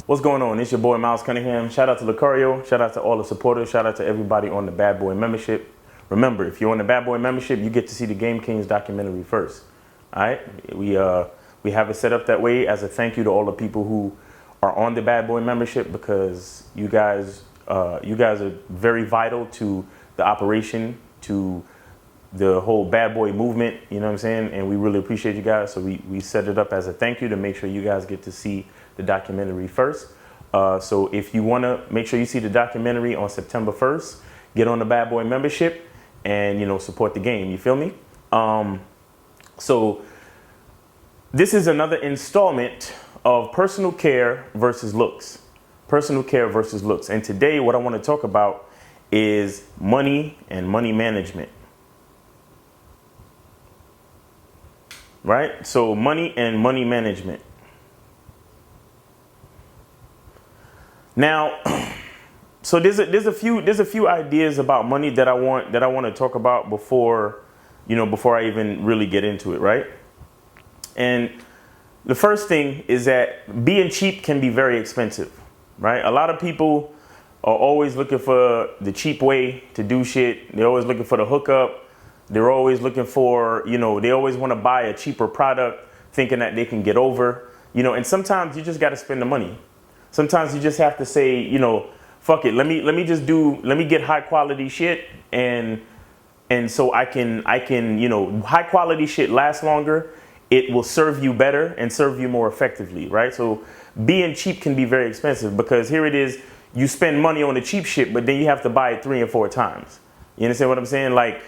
What's going on? It's your boy Miles Cunningham. Shout out to Lucario. Shout out to all the supporters. Shout out to everybody on the Bad Boy membership. Remember, if you're on the Bad Boy membership, you get to see the Game Kings documentary first. All right? We have it set up that way as a thank you to all the people who are on the Bad Boy membership, because you guys are very vital to the operation, to the whole Bad Boy movement, you know what I'm saying? And we really appreciate you guys. So we set it up as a thank you to make sure you guys get to see the documentary first. So if you want to make sure you see the documentary on September 1st, get on the Bad Boy membership and, support the game. You feel me? So this is another installment of personal care versus looks. Personal care versus looks. And today what I want to talk about is money and money management. Right? So money and money management. Now, so there's a few ideas about money that I want to talk about before I even really get into it, right? And the first thing is that being cheap can be very expensive, right? A lot of people are always looking for the cheap way to do shit. They're always looking for the hookup. They're always looking for, they always want to buy a cheaper product thinking that they can get over, and sometimes you just got to spend the money. Sometimes you just have to say, fuck it. Let me get high quality shit. And so I can, high quality shit lasts longer. It will serve you better and serve you more effectively. Right. So being cheap can be very expensive, because here it is. You spend money on the cheap shit, but then you have to buy it 3 and 4 times. You understand what I'm saying? Like,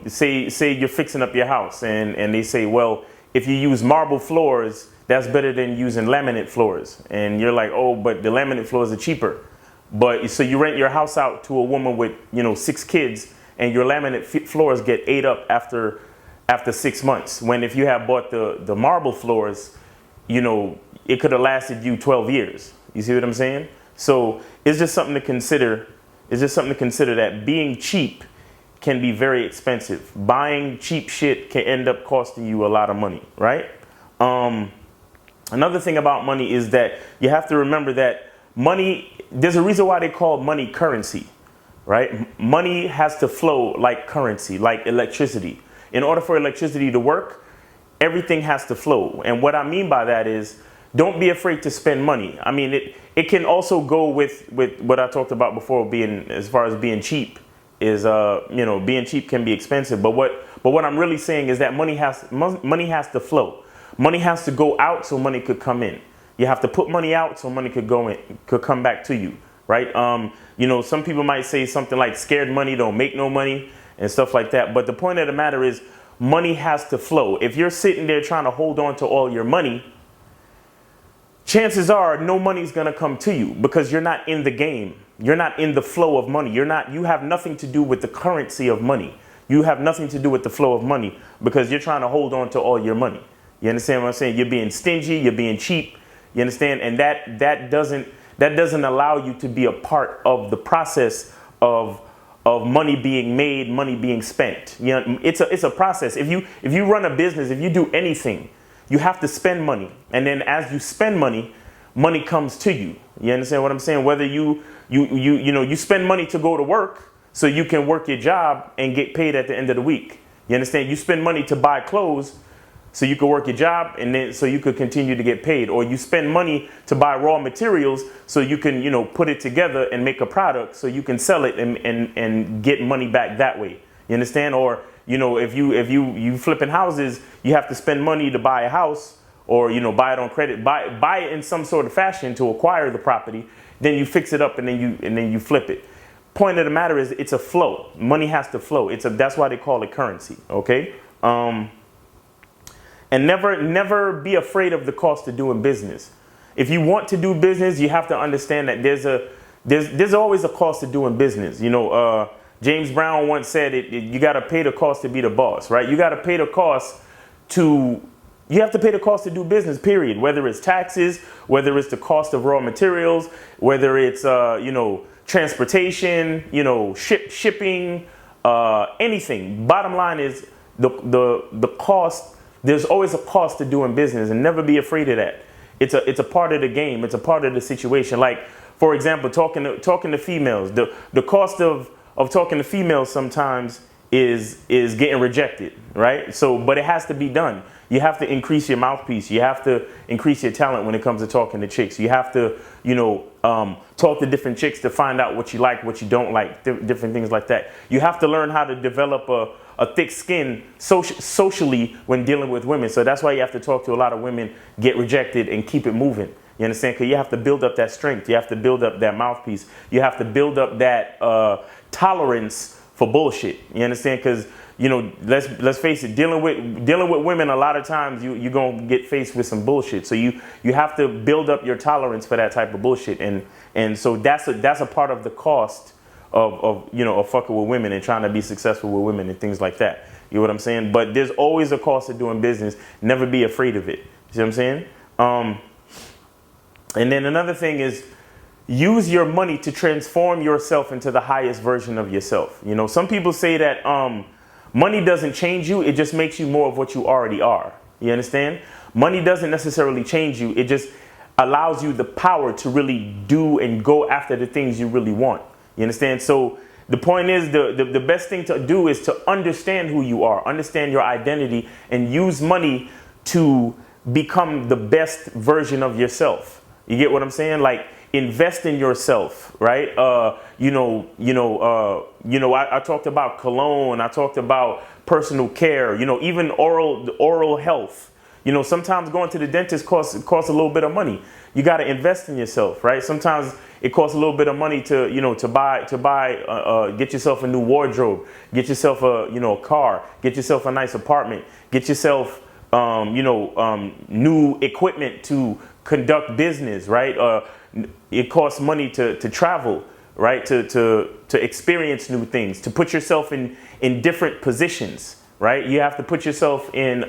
say you're fixing up your house and they say, well, if you use marble floors, that's better than using laminate floors. And you're like, oh, but the laminate floors are cheaper. But so you rent your house out to a woman with, 6 kids, and your laminate floors get ate up after 6 months. When if you have bought the marble floors, it could have lasted you 12 years. You see what I'm saying? So it's just something to consider. It's just something to consider that being cheap can be very expensive. Buying cheap shit can end up costing you a lot of money, right? Another thing about money is that you have to remember that money, there's a reason why they call money currency, right? Money has to flow like currency, like electricity. In order for electricity to work, everything has to flow. And what I mean by that is, don't be afraid to spend money. I mean, it can also go with what I talked about before, as far as being cheap is, being cheap can be expensive. But what I'm really saying is that money has to flow. Money has to go out so money could come in. You have to put money out so money could go in, could come back to you, right? Some people might say something like scared money don't make no money and stuff like that. But the point of the matter is, money has to flow. If you're sitting there trying to hold on to all your money, chances are no money's going to come to you, because you're not in the game. You're not in the flow of money. You have nothing to do with the currency of money. You have nothing to do with the flow of money, because you're trying to hold on to all your money. You understand what I'm saying? You're being stingy, you're being cheap. You understand? And that doesn't allow you to be a part of the process of money being made, money being spent. It's a process. If you run a business, if you do anything, you have to spend money. And then as you spend money, money comes to you. You understand what I'm saying? Whether you spend money to go to work so you can work your job and get paid at the end of the week. You understand? You spend money to buy clothes so you could work your job and then so you could continue to get paid. Or you spend money to buy raw materials so you can, put it together and make a product so you can sell it and get money back that way. You understand? Or, if you flipping houses, you have to spend money to buy a house, or, buy it on credit, buy it in some sort of fashion to acquire the property. Then you fix it up and then you flip it. Point of the matter is, it's a flow. Money has to flow. That's why they call it currency. Okay. And never be afraid of the cost of doing business. If you want to do business, you have to understand that there's always a cost of doing business. James Brown once said you got to pay the cost to be the boss, right? You got to pay the cost to do business, period. Whether it's taxes, whether it's the cost of raw materials, whether it's, transportation, shipping, anything. Bottom line is the cost. There's always a cost to doing business, and never be afraid of that. it's a part of the game. It's a part of the situation. Like, for example, talking to females, the cost of talking to females sometimes is getting rejected, right? So, but it has to be done. You have to increase your mouthpiece. You have to increase your talent when it comes to talking to chicks. You have to, talk to different chicks to find out what you like, what you don't like, different things like that. You have to learn how to develop a thick skin socially when dealing with women. So that's why you have to talk to a lot of women, get rejected, and keep it moving. You understand? Because you have to build up that strength. You have to build up that mouthpiece. You have to build up that tolerance for bullshit. You understand? Because let's face it, dealing with women, a lot of times you're gonna get faced with some bullshit. So you have to build up your tolerance for that type of bullshit, and so that's a part of the cost of fucking with women and trying to be successful with women and things like that. You know what I'm saying? But there's always a cost of doing business. Never be afraid of it. You see what I'm saying? And then another thing is, use your money to transform yourself into the highest version of yourself. Some people say that money doesn't change you, it just makes you more of what you already are. You understand? Money doesn't necessarily change you, it just allows you the power to really do and go after the things you really want. You understand? So the point is, the best thing to do is to understand who you are, understand your identity, and use money to become the best version of yourself. You get what I'm saying? Like, invest in yourself, right? I talked about cologne. I talked about personal care. Even oral health. Sometimes going to the dentist costs a little bit of money. You got to invest in yourself, right? Sometimes it costs a little bit of money to buy get yourself a new wardrobe, get yourself a car, get yourself a nice apartment, get yourself new equipment to conduct business, right? It costs money to travel, right? To experience new things, to put yourself in different positions, right? You have to put yourself in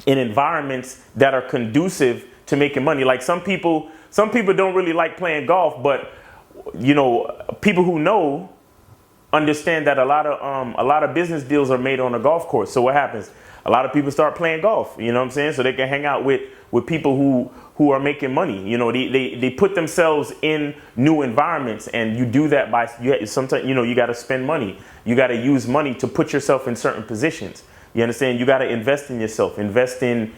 environments that are conducive to making money. Like some people don't really like playing golf, but people who know understand that a lot of business deals are made on a golf course. So what happens? A lot of people start playing golf, you know what I'm saying? So they can hang out with people who are making money. They put themselves in new environments, and you do that by sometimes you got to spend money. You got to use money to put yourself in certain positions. You understand? You got to invest in yourself, invest in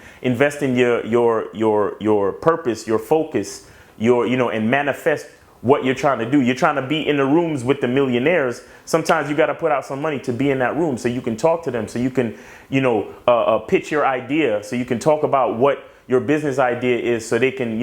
your purpose, your focus, and manifest what you're trying to do. You're trying to be in the rooms with the millionaires. Sometimes you got to put out some money to be in that room so you can talk to them, so you can, pitch your idea, so you can talk about what your business idea is, so they can,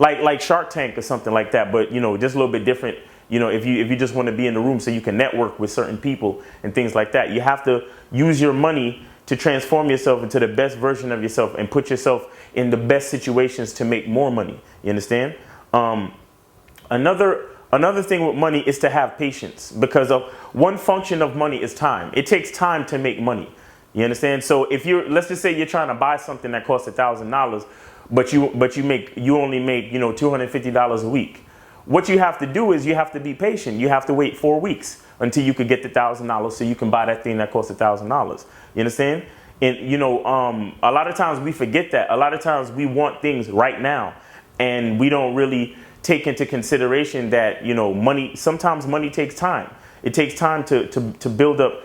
like Shark Tank or something like that, but, just a little bit different. If you just want to be in the room so you can network with certain people and things like that. You have to use your money to transform yourself into the best version of yourself and put yourself in the best situations to make more money. You understand? Another thing with money is to have patience, because of one function of money is time. It takes time to make money. You understand? So if let's just say you're trying to buy something that costs $1,000, but you only make $250 a week. What you have to do is you have to be patient. You have to wait 4 weeks until you could get the $1,000 so you can buy that thing that costs $1,000. You understand? And a lot of times we forget that. A lot of times we want things right now, and we don't really take into consideration that sometimes money takes time. It takes time to build up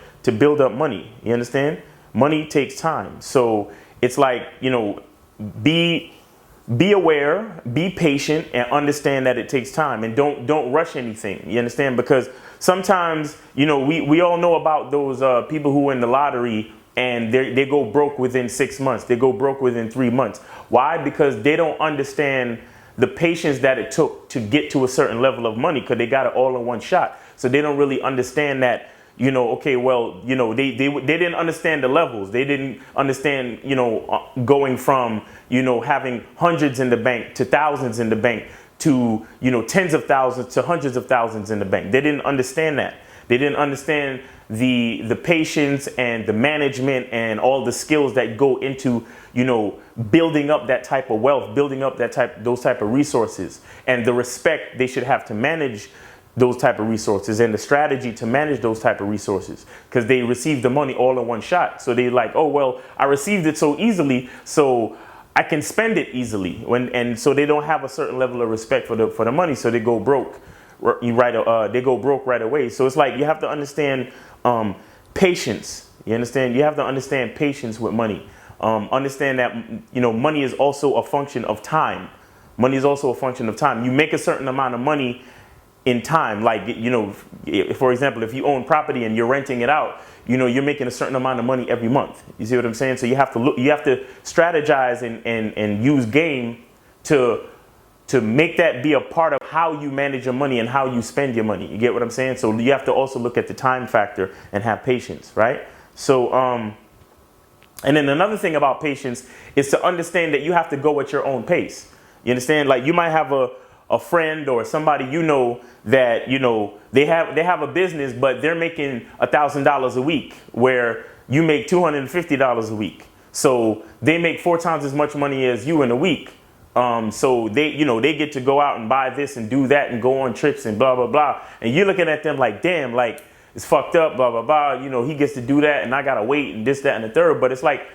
money. You understand? Money takes time. So it's like, be aware, be patient, and understand that it takes time, and don't rush anything. You understand? Because sometimes we all know about those people who win the lottery and they go broke within 6 months. They go broke within 3 months. Why? Because they don't understand the patience that it took to get to a certain level of money, because they got it all in one shot. So they don't really understand that, they didn't understand the levels. They didn't understand, going from, having hundreds in the bank to thousands in the bank to, tens of thousands to hundreds of thousands in the bank. They didn't understand that. They didn't understand the patience and the management and all the skills that go into, building up that type of wealth, building up those type of resources, and the respect they should have to manage those type of resources, and the strategy to manage those type of resources, because they received the money all in one shot. So they like, oh, well, I received it so easily, so I can spend it easily and so they don't have a certain level of respect for the money, so they go broke. They go broke right away. So it's like you have to understand patience. You understand? You have to understand patience with money. Understand that money is also a function of time. Money is also a function of time. You make a certain amount of money in time. Like, for example, if you own property and you're renting it out, you're making a certain amount of money every month. You see what I'm saying? So you have to strategize and use game to make that be a part of how you manage your money and how you spend your money. You get what I'm saying? So you have to also look at the time factor and have patience, right? So, and then another thing about patience is to understand that you have to go at your own pace. You understand? Like, you might have a friend or somebody that they have a business, but they're making $1,000 a week where you make $250 a week. So they make 4 times as much money as you in a week. So they get to go out and buy this and do that and go on trips and blah blah blah. And you're looking at them like, damn, like, it's fucked up, blah blah blah. He gets to do that and I gotta wait and this, that, and the third. But it's like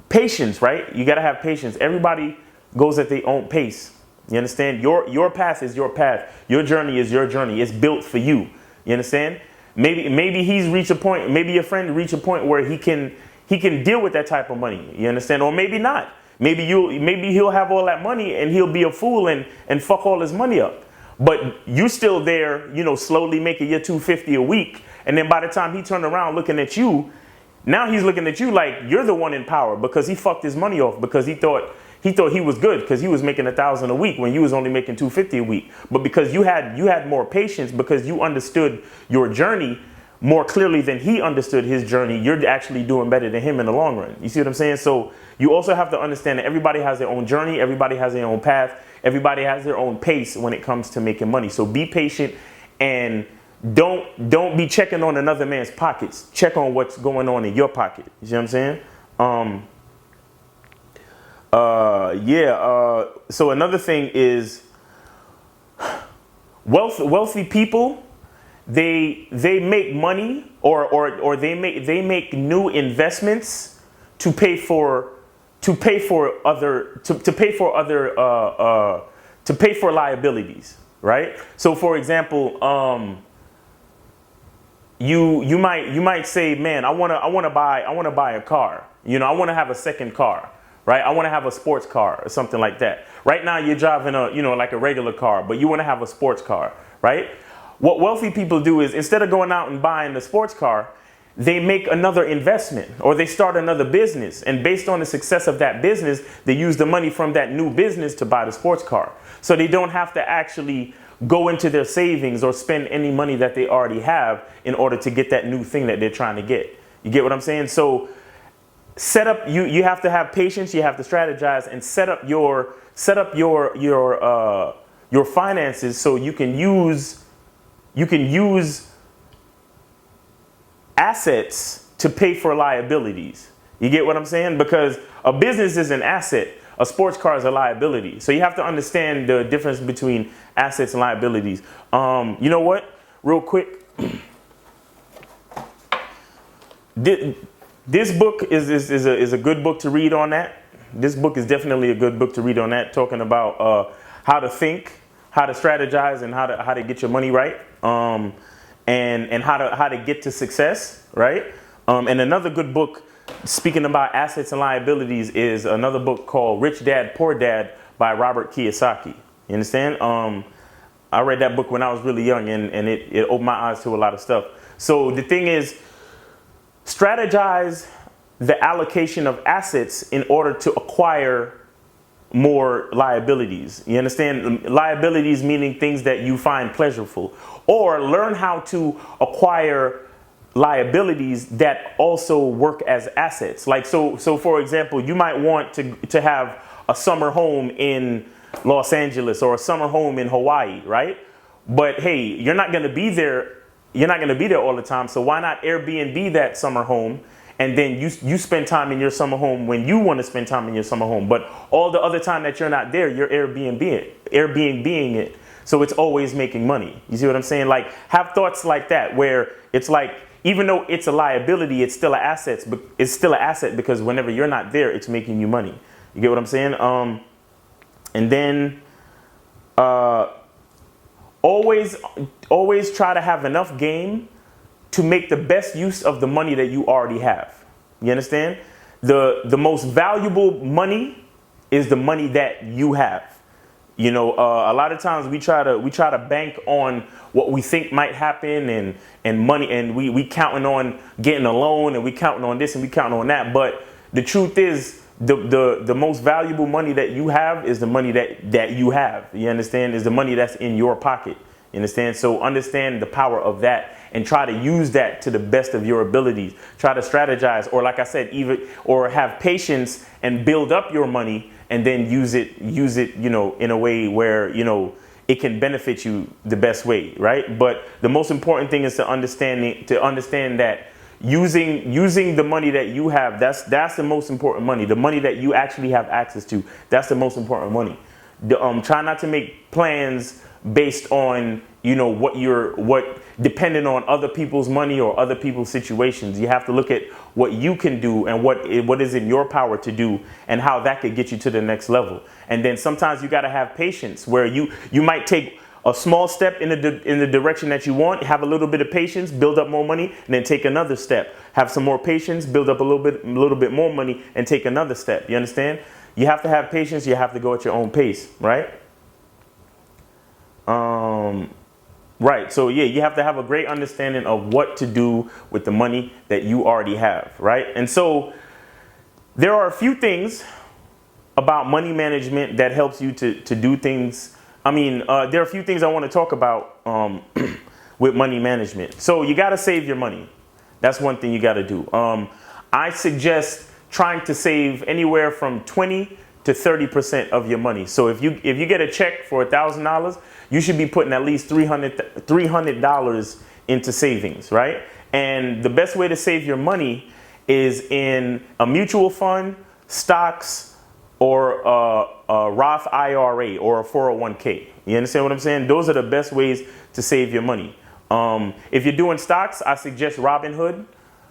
patience, right? You gotta have patience. Everybody goes at their own pace. You understand? Your path is your path. Your journey is your journey. It's built for you. You understand? Maybe he's reached a point. Maybe your friend reached a point where he can deal with that type of money. You understand? Or maybe not. Maybe he'll have all that money and he'll be a fool and fuck all his money up. But you still there, slowly making your $250 a week. And then by the time he turned around looking at you, now he's looking at you like you're the one in power because he fucked his money off because he thought he was good because he was making $1,000 a week when you was only making $250 a week. But because you had more patience, because you understood your journey more clearly than he understood his journey, you're actually doing better than him in the long run. You see what I'm saying? So you also have to understand that everybody has their own journey. Everybody has their own path. Everybody has their own pace when it comes to making money. So be patient and don't be checking on another man's pockets. Check on what's going on in your pocket. You see what I'm saying? So another thing is wealthy people, they make money or they make new investments to pay for liabilities, right? So for example, you might say, man, I want to buy a car. I want to have a second car. Right? I want to have a sports car or something like that. Right now you're driving like a regular car, but you want to have a sports car, right? What wealthy people do is instead of going out and buying the sports car, they make another investment or they start another business. And based on the success of that business, they use the money from that new business to buy the sports car. So they don't have to actually go into their savings or spend any money that they already have in order to get that new thing that they're trying to get. You get what I'm saying? So set up, you have to have patience, you have to strategize and set up your finances so you can use assets to pay for liabilities. You get what I'm saying? Because a business is an asset, a sports car is a liability. So you have to understand the difference between assets and liabilities. You know what? Real quick. This book is a good book to read on that. This book is definitely a good book to read on that, talking about how to think, how to strategize, and how to get your money right, and how to get to success, right? And another good book, speaking about assets and liabilities, is another book called Rich Dad Poor Dad by Robert Kiyosaki. You understand? I read that book when I was really young, and it opened my eyes to a lot of stuff. So the thing is, strategize the allocation of assets in order to acquire more liabilities. You understand? Liabilities meaning things that you find pleasurable, or learn how to acquire liabilities that also work as assets. Like so for example, you might want to have a summer home in Los Angeles or a summer home in Hawaii, right? But hey, you're not going to be there. You're not going to be there all the time. So why not Airbnb that summer home? And then you spend time in your summer home when you want to spend time in your summer home. But all the other time that you're not there, you're Airbnb-ing it. So it's always making money. You see what I'm saying? Like, have thoughts like that where it's like, even though it's a liability, it's still an asset. It's still an asset because whenever you're not there, it's making you money. You get what I'm saying? And then always try to have enough game to make the best use of the money that you already have. You understand? The most valuable money is the money that you have. You know, a lot of times we try to bank on what we think might happen and money, and we counting on getting a loan, and we counting on this and we counting on that. But the truth is, the most valuable money that you have is the money that you have. You understand? Is the money that's in your pocket. You understand? So understand the power of that and try to use that to the best of your abilities. Try to strategize, or like I said, or have patience and build up your money and then use it, you know, in a way where, you know, it can benefit you the best way, right? But the most important thing is to understand that using the money that you have, that's the most important money. The money that you actually have access to, that's the most important money. Try not to make plans based on, you know, what depending on other people's money or other people's situations. You have to look at what you can do and what is in your power to do and how that could get you to the next level. And then sometimes you got to have patience, where you might take a small step in the direction that you want, have a little bit of patience, build up more money, and then take another step. Have some more patience, build up a little bit more money, and take another step. You understand? You have to have patience. You have to go at your own pace, right? Right. So yeah, you have to have a great understanding of what to do with the money that you already have, right? And so there are a few things about money management that helps you to do things. I mean, there are a few things I want to talk about with money management. So you got to save your money. That's one thing you got to do. I suggest trying to save anywhere from 20 to 30% of your money. So if you get a check for $1,000, you should be putting at least $300 into savings, right? And the best way to save your money is in a mutual fund, stocks, or a Roth IRA or a 401k. You understand what I'm saying? Those are the best ways to save your money. If you're doing stocks, I suggest Robinhood.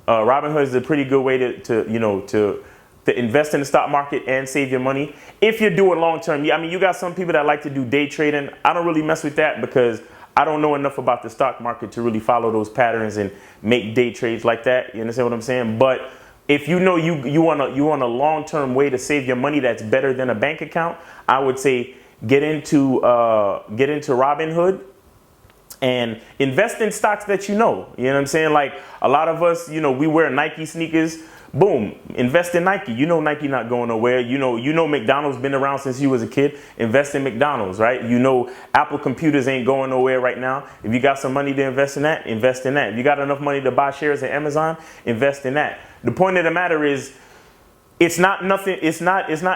Robinhood is a pretty good way to invest in the stock market and save your money. If you're doing long term, I mean, you got some people that like to do day trading. I don't really mess with that because I don't know enough about the stock market to really follow those patterns and make day trades like that. You understand what I'm saying? But if you know you want a long term way to save your money that's better than a bank account, I would say get into Robinhood and invest in stocks that you know. You know what I'm saying? Like a lot of us, you know, we wear Nike sneakers. Boom, invest in Nike. You know Nike not going nowhere. You know McDonald's been around since you was a kid. Invest in McDonald's, right? You know Apple computers ain't going nowhere right now. If you got some money to invest in that, invest in that. If you got enough money to buy shares in Amazon, invest in that. The point of the matter is, it's not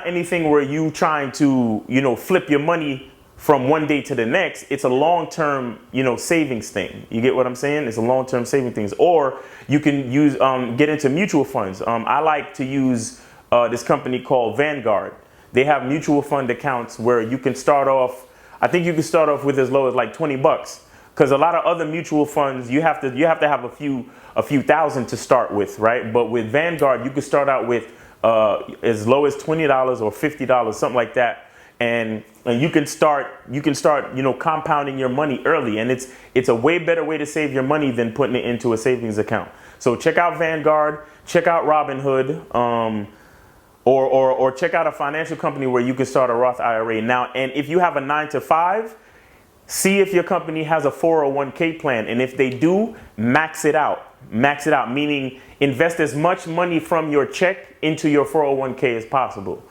anything where you trying to, you know, flip your money from one day to the next. It's a long-term, you know, savings thing. You get what I'm saying? It's a long-term saving things. Or you can use get into mutual funds. I like to use this company called Vanguard. They have mutual fund accounts where you can start off. I think you can start off with as low as like $20, because a lot of other mutual funds you have to have a few thousand to start with, right? But with Vanguard, you can start out with as low as $20 or $50, something like that. And you can start, you know, compounding your money early, and it's a way better way to save your money than putting it into a savings account. So check out Vanguard, check out Robinhood, or check out a financial company where you can start a Roth IRA now. And if you have a 9-to-5, see if your company has a 401k plan, and if they do, max it out. Max it out, meaning invest as much money from your check into your 401k as possible.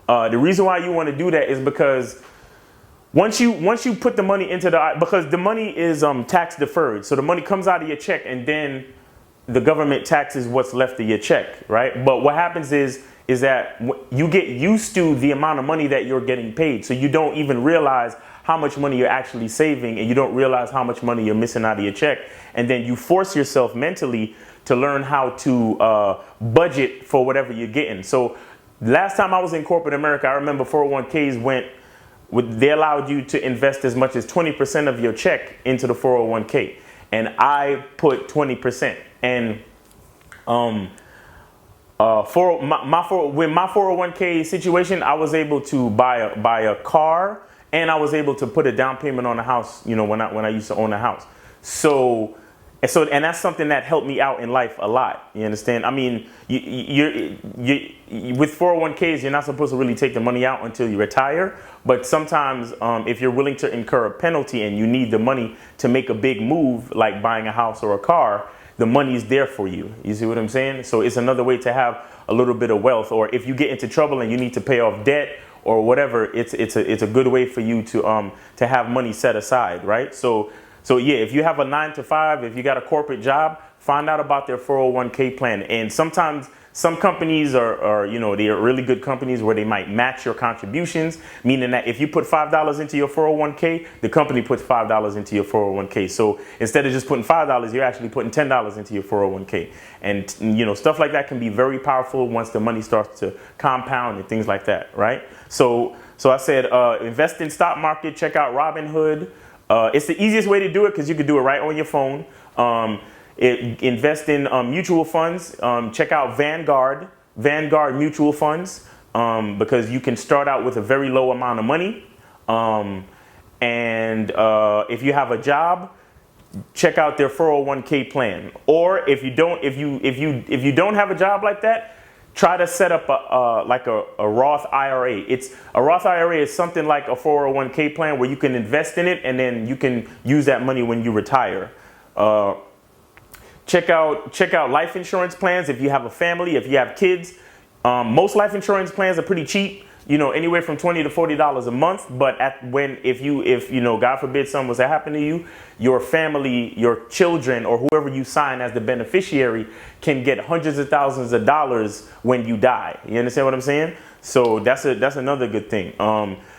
The reason why you want to do that is because once you put the money into because the money is tax deferred, so the money comes out of your check and then the government taxes what's left of your check, right? But what happens is that you get used to the amount of money that you're getting paid, so you don't even realize how much money you're actually saving, and you don't realize how much money you're missing out of your check, and then you force yourself mentally to learn how to budget for whatever you're getting. So last time I was in corporate America, I remember 401ks they allowed you to invest as much as 20% of your check into the 401k. And I put 20%. And For with my 401k situation, I was able to buy a car, and I was able to put a down payment on a house. You know, when I used to own a house. And that's something that helped me out in life a lot. You understand? I mean, you with 401ks, you're not supposed to really take the money out until you retire. But sometimes, if you're willing to incur a penalty and you need the money to make a big move, like buying a house or a car, the money is there for you. You see what I'm saying? So it's another way to have a little bit of wealth. Or if you get into trouble and you need to pay off debt or whatever, it's a good way for you to have money set aside, right? So yeah, if you have a 9 to 5, if you got a corporate job, find out about their 401k plan. And sometimes some companies are they are really good companies where they might match your contributions, meaning that if you put $5 into your 401k, the company puts $5 into your 401k. So instead of just putting $5, you're actually putting $10 into your 401k. And stuff like that can be very powerful once the money starts to compound and things like that, right? So I said invest in stock market, check out Robinhood. It's the easiest way to do it because you can do it right on your phone. Invest in mutual funds. Check out Vanguard mutual funds because you can start out with a very low amount of money. And if you have a job, check out their 401k plan. Or if you don't have a job like that, try to set up a Roth IRA. A Roth IRA is something like a 401k plan where you can invest in it and then you can use that money when you retire. Check out life insurance plans if you have a family, if you have kids. Most life insurance plans are pretty cheap, anywhere from $20 to $40 a month. But if God forbid something was to happen to you, your family, your children, or whoever you sign as the beneficiary can get hundreds of thousands of dollars when you die. You understand what I'm saying? So that's another good thing.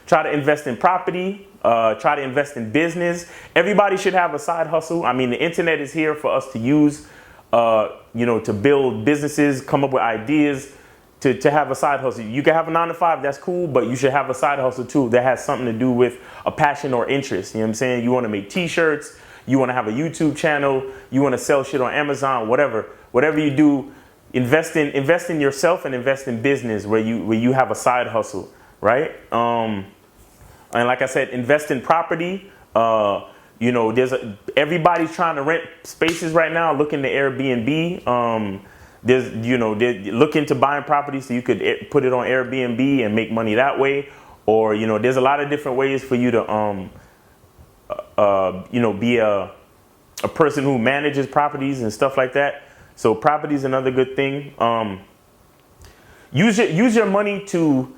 Try to invest in property. Try to invest in business. Everybody should have a side hustle. I mean, the internet is here for us to use, to build businesses, come up with ideas, to have a side hustle. You can have a 9 to 5, that's cool, but you should have a side hustle too that has something to do with a passion or interest. You know what I'm saying? You want to make t-shirts, you want to have a YouTube channel, you want to sell shit on Amazon, whatever you do, invest in yourself and invest in business where you have a side hustle, right? And like I said, invest in property. Everybody's trying to rent spaces right now. Look into Airbnb. Look into buying property so you could put it on Airbnb and make money that way. Or there's a lot of different ways for you to be a person who manages properties and stuff like that. So property is another good thing. Use your money to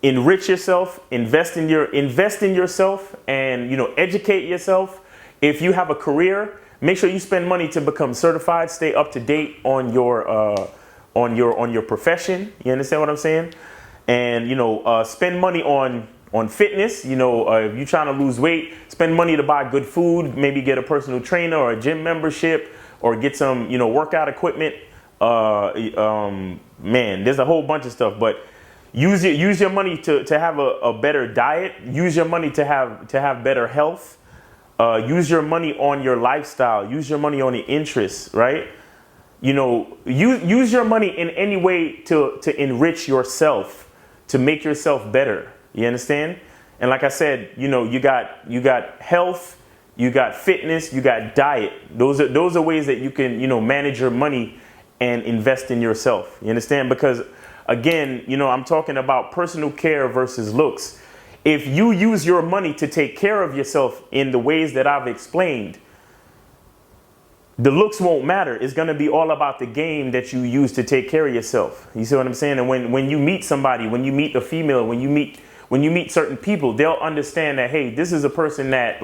enrich yourself, invest in yourself, and educate yourself. If you have a career, make sure you spend money to become certified. Stay up to date on your profession. You understand what I'm saying? And spend money on fitness. If you're trying to lose weight, spend money to buy good food. Maybe get a personal trainer or a gym membership, or get some workout equipment. Man, there's a whole bunch of stuff, but use your money to have a better diet. Use your money to have better health. Use your money on your lifestyle. Use your money on your interests, right? Use your money in any way to enrich yourself, to make yourself better. You understand? And like I said, you got health, you got fitness, you got diet. Those are ways that you can manage your money and invest in yourself. You understand? Because again, I'm talking about personal care versus looks. If you use your money to take care of yourself in the ways that I've explained, the looks won't matter. It's going to be all about the game that you use to take care of yourself. You see what I'm saying? And when you meet somebody, when you meet a female, when you meet certain people, they'll understand that, hey, this is a person that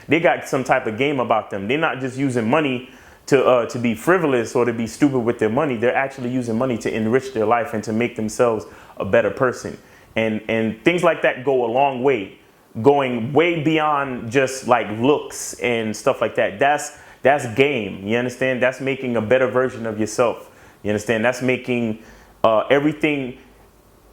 they got some type of game about them. They're not just using money to be frivolous or to be stupid with their money. They're actually using money to enrich their life and to make themselves a better person. And things like that go a long way, going way beyond just looks and stuff like that. That's game. You understand? That's making a better version of yourself. You understand? That's making everything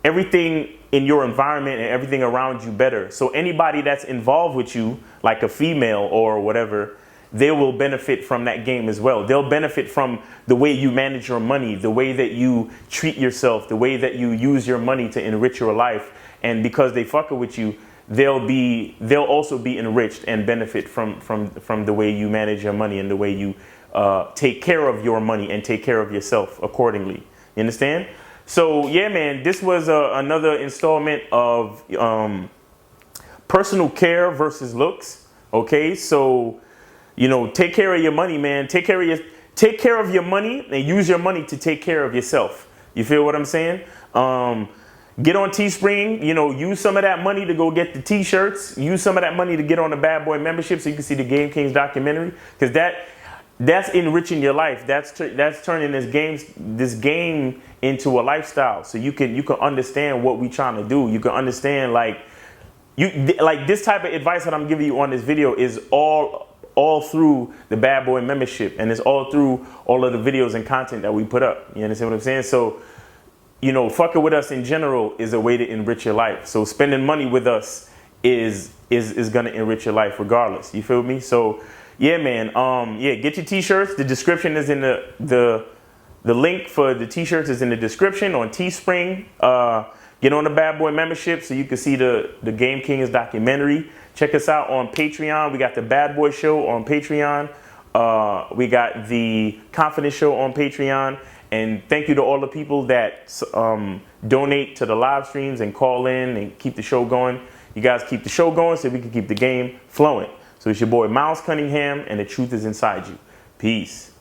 in your environment and everything around you better. So anybody that's involved with you, like a female or whatever, they will benefit from that game as well. They'll benefit from the way you manage your money, the way that you treat yourself, the way that you use your money to enrich your life. And because they fucking with you, they'll also be enriched and benefit from the way you manage your money and the way you take care of your money and take care of yourself accordingly. You understand? So yeah, man, this was another installment of personal care versus looks. Okay, so you know, take care of your money, man. Take care of your money and use your money to take care of yourself. You feel what I'm saying? Get on Teespring, you know, use some of that money to go get the t-shirts. Use some of that money to get on the Bad Boy membership so you can see the Game Kings documentary. Because that's enriching your life. That's turning this game into a lifestyle. So you can understand what we trying to do. You can understand like this type of advice that I'm giving you on this video is all through the Bad Boy membership, and it's all through all of the videos and content that we put up. You understand what I'm saying? So, you know, fucking with us in general is a way to enrich your life. So spending money with us is gonna enrich your life regardless. You feel me? So yeah, man. Yeah, get your t-shirts. The description is in the link for the t-shirts is in the description on Teespring. Get on the Bad Boy membership so you can see the Game Kings documentary. Check us out on Patreon. We got the Bad Boy Show on Patreon. We got the Confidence Show on Patreon. And thank you to all the people that donate to the live streams and call in and keep the show going. You guys keep the show going so we can keep the game flowing. So it's your boy Miles Cunningham, and the truth is inside you. Peace.